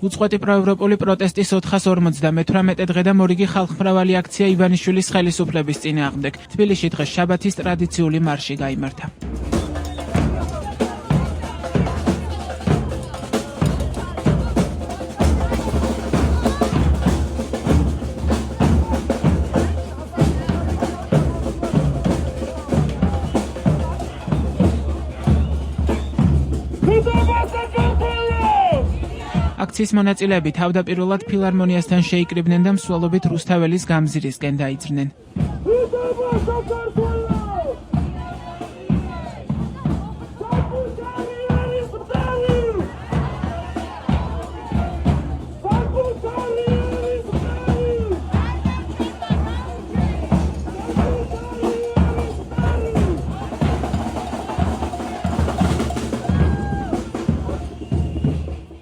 უწყვეტი პროევროპული პროტესტის 458 დღე და მორიგი ხალხმრავალი აქცია ივანიშვილის ხელისუფლების წინააღმდეგ. თბილისში დღეს შაბათის ტრადიციული მარში გაიმართა. აქციის მონაწილეები თავდაპირველად ფილარმონიასთან შეიკრიბნენ და მსვლელობით რუსთაველის გამზირისკენ დაიძრნენ.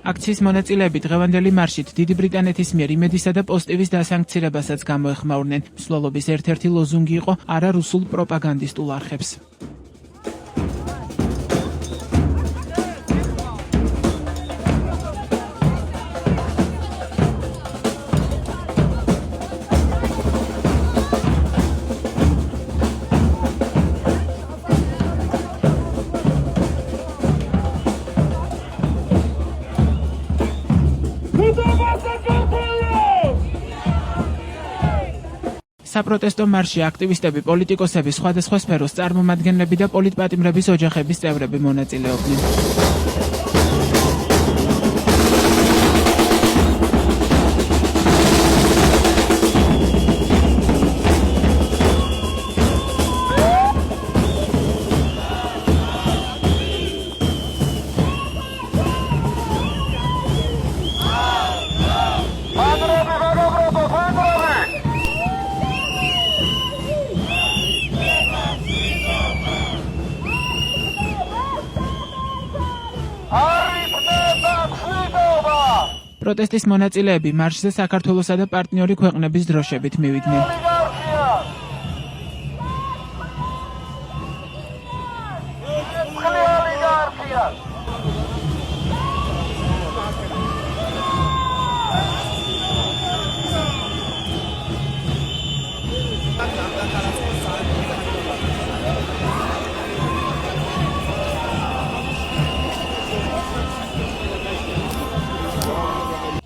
აქციის მონაწილეები დღევანდელი მარშით დიდი ბრიტანეთის მიერ იმედისა და პოზიტივის დასანქცირებასაც გამოეხმაურნენ. მსვლელობის ერთ-ერთი ლოზუნგი იყო არა რუსულ პროპაგანდისტულ არხებს. საპროტესტო მარშში აქტივისტები, პოლიტიკოსები, სხვადასხვა სფეროს წარმომადგენლები და პოლიტპატიმრების ოჯახების წევრები მონაწილეობდნენ. პროტესტის მონაწილეები მარშზე საქართველოსა და პარტნიორი ქვეყნების დროშებით მივიდნენ.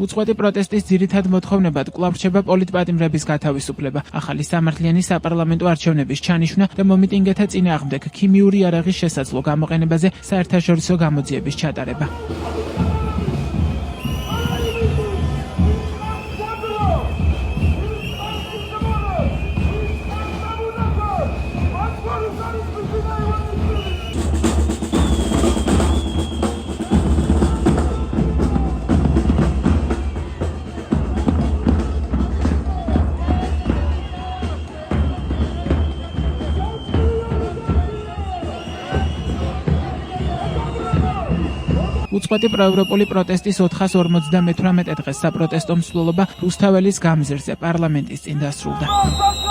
უწყვეტი პროტესტის ძირითად მოთხოვნებად კვლავ რჩება პოლიტპატიმრების გათავისუფლება, ახალი სამართლიანი საპარლამენტო არჩევნების ჩანიშვნა და მომიტინგეთა წინააღმდეგ ქიმიური იარაღის შესაძლო გამოყენებაზე საერთაშორისო გამოძიების ჩატარება. უწყვეტი პროევროპული პროტესტის 458 დღეს საპროტესტო მსვლელობა რუსთაველის გამზირზე პარლამენტის წინ დასრულდა.